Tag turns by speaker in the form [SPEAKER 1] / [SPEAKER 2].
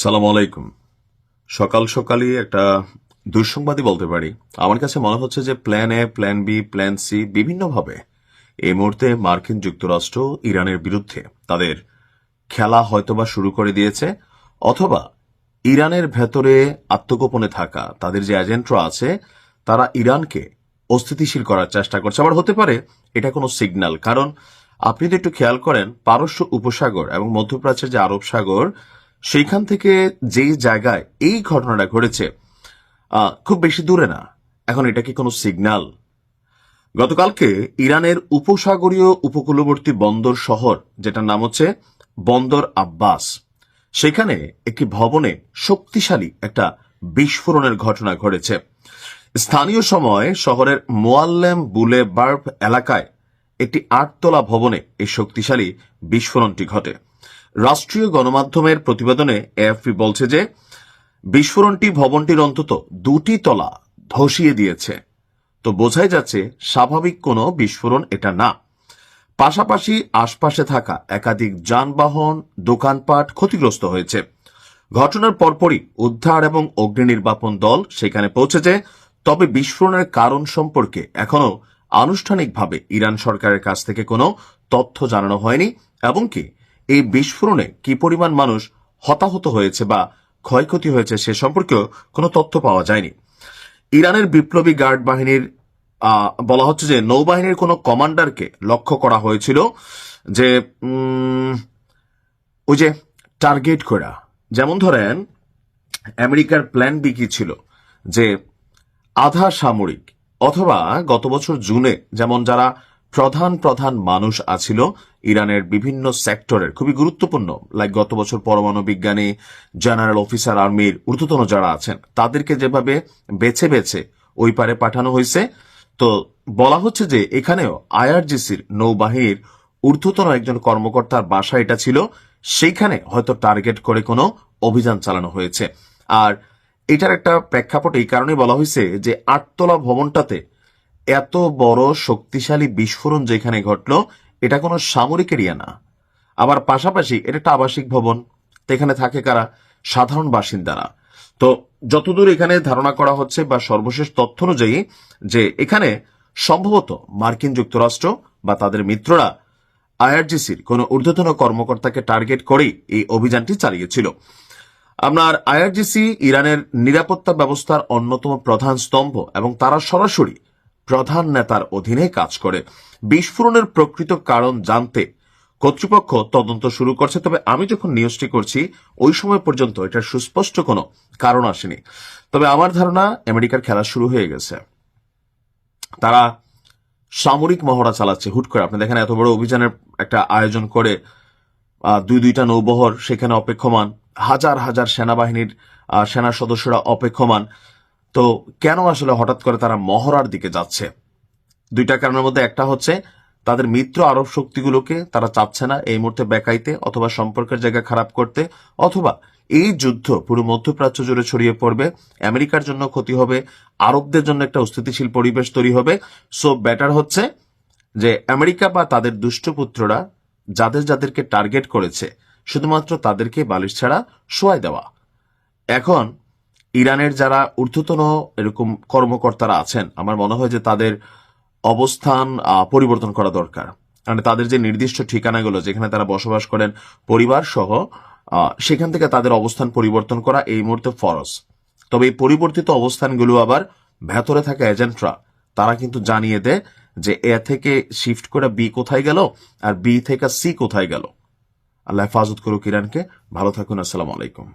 [SPEAKER 1] সালাম আলাইকুম। সকাল সকালই একটা দুঃসংবাদই বলতে পারি। আমার কাছে মনে হচ্ছে যে plan A, plan B, plan C বিভিন্নভাবে এই মুহূর্তে মার্কিন যুক্তরাষ্ট্র ইরানের বিরুদ্ধে তাদের খেলা হয়তোবা শুরু করে দিয়েছে, অথবা ইরানের ভেতরে আত্মগোপনে থাকা তাদের যে এজেন্টরা আছে তারা ইরানকে অস্থিতিশীল করার চেষ্টা করছে। আবার হতে পারে এটা কোনো সিগন্যাল, কারণ আপনি যদি একটু খেয়াল করেন পারস্য উপসাগর এবং মধ্যপ্রাচ্যের যে আরব সাগর, সেইখান থেকে যেই জায়গায় এই ঘটনাটা ঘটেছে খুব বেশি দূরে না। এখন এটা কি কোনো সিগন্যাল? গতকালকে ইরানের উপসাগরীয় উপকূলবর্তী বন্দর শহর, যেটার নাম হচ্ছে বন্দর আব্বাস, সেখানে একটি ভবনে শক্তিশালী একটা বিস্ফোরণের ঘটনা ঘটেছে। স্থানীয় সময় শহরের মোয়াল্লেম বুলেভার্ড এলাকায় একটি 8 তলা ভবনে এই শক্তিশালী বিস্ফোরণটি ঘটে। রাষ্ট্রীয় গণমাধ্যমের প্রতিবেদনে এএফপি বলছে যে বিস্ফোরণটি ভবনটির অন্তত 2টি তলা ধসিয়ে দিয়েছে। তো বোঝাই যাচ্ছে স্বাভাবিক কোনো বিস্ফোরণ এটা না। পাশাপাশি আশপাশে থাকা একাধিক যানবাহন, দোকানপাট ক্ষতিগ্রস্ত হয়েছে। ঘটনার পরপরই উদ্ধার এবং অগ্নি নির্বাপন দল সেখানে পৌঁছেছে। তবে বিস্ফোরণের কারণ সম্পর্কে এখনো আনুষ্ঠানিকভাবে ইরান সরকারের কাছ থেকে কোনো তথ্য জানানো হয়নি, এবং কি এই বিস্ফোরণে কি পরিমাণ মানুষ হতাহত হয়েছে বা ক্ষয়ক্ষতি হয়েছে সে সম্পর্কেও কোনো তথ্য পাওয়া যায়নি। ইরানের বিপ্লবী গার্ড বাহিনীর বলা হচ্ছে যে নৌবাহিনীর কোনো কমান্ডারকে লক্ষ্য করা হয়েছিল, যে ওই যে টার্গেট করা। যেমন ধরেন আমেরিকার প্ল্যান বি কি ছিল, যে আধা সামরিক, অথবা গত বছর জুনে যেমন যারা প্রধান প্রধান মানুষ আছিল ইরানের বিভিন্ন সেক্টরের খুবই গুরুত্বপূর্ণ, লাইক গত বছর পরমাণু বিজ্ঞানী, জেনারেল অফিসার আর্মির ঊর্ধ্বতন যারা আছেন তাদেরকে যেভাবে বেছে বেছে ওই পারে পাঠানো হয়েছে, তো বলা হচ্ছে যে এখানেও আইআরজিসির নৌবাহিনীর ঊর্ধ্বতন একজন কর্মকর্তার বাসা এটা ছিল, সেইখানে হয়তো টার্গেট করে কোনো অভিযান চালানো হয়েছে। আর এটার একটা প্রেক্ষাপট এই কারণে বলা হয়েছে যে 8 তলা ভবনটাতে এত বড় শক্তিশালী বিস্ফোরণ যেখানে ঘটলো, এটা কোনো সামরিক এরিয়া না। আবার পাশাপাশি এটা একটা আবাসিক ভবন, তো এখানে থাকে কারা? সাধারণ বাসিন্দারা। তো যতদূর এখানে ধারণা করা হচ্ছে বা সর্বশেষ তথ্য অনুযায়ী, যে এখানে সম্ভবত মার্কিন যুক্তরাষ্ট্র বা তাদের মিত্ররা আইআরজিসির কোন ঊর্ধ্বতন কর্মকর্তাকে টার্গেট করেই এই অভিযানটি চালিয়েছিল। আপনার আইআরজিসি ইরানের নিরাপত্তা ব্যবস্থার অন্যতম প্রধান স্তম্ভ এবং তারা সরাসরি প্রধান নেতার অধীনে কাজ করে। বিস্ফোরণের প্রকৃত কারণ জানতে কর্তৃপক্ষ তদন্ত শুরু করছে, তবে আমি যখন নিউজটি করছি ওই সময় পর্যন্ত এটার সুস্পষ্ট কোনো কারণ আসেনি। তবে আমার ধারণা আমেরিকার খেলা শুরু হয়ে গেছে। তারা সামরিক মহড়া চালাচ্ছে হুট করে। আপনি দেখেন এত বড় অভিযানের একটা আয়োজন করে 2টা নৌবহর সেখানে অপেক্ষমান, হাজার হাজার সেনাবাহিনীর সেনা সদস্যরা অপেক্ষমান। তো কেন আসলে হঠাৎ করে তারা মহড়ার দিকে যাচ্ছে? 2টা কারণের মধ্যে একটা হচ্ছে তাদের মিত্র আরব শক্তিগুলোকে তারা চাচ্ছে না এই মুহূর্তে বেকাইতে, অথবা সম্পর্কের জায়গা খারাপ করতে, অথবা এই যুদ্ধ পুরো মধ্যপ্রাচ্য জুড়ে ছড়িয়ে পড়বে, আমেরিকার জন্য ক্ষতি হবে, আরবদের জন্য একটা অস্থিতিশীল পরিবেশ তৈরি হবে। সো বেটার হচ্ছে যে আমেরিকা বা তাদের দুষ্টপুত্ররা যাদের যাদেরকে টার্গেট করেছে শুধুমাত্র তাদেরকে বালিশ ছাড়া শোয়াই দেওয়া। এখন ইরানের যারা ঊর্ধ্বতন এরকম কর্মকর্তারা আছেন, আমার মনে হয় যে তাদের অবস্থান পরিবর্তন করা দরকার। মানে তাদের যে নির্দিষ্ট ঠিকানাগুলো যেখানে তারা বসবাস করেন পরিবার সহ, সেখান থেকে তাদের অবস্থান পরিবর্তন করা এই মুহূর্তে ফরজ। তবে এই পরিবর্তিত অবস্থানগুলো আবার ভেতরে থাকা এজেন্টরা তারা কিন্তু জানিয়ে দেয় যে এ থেকে শিফট করে বি কোথায় গেল আর বি থেকে সি কোথায় গেল। আল্লাহ হেফাজত করুক ইরানকে। ভালো থাকুন। আসসালামু আলাইকুম।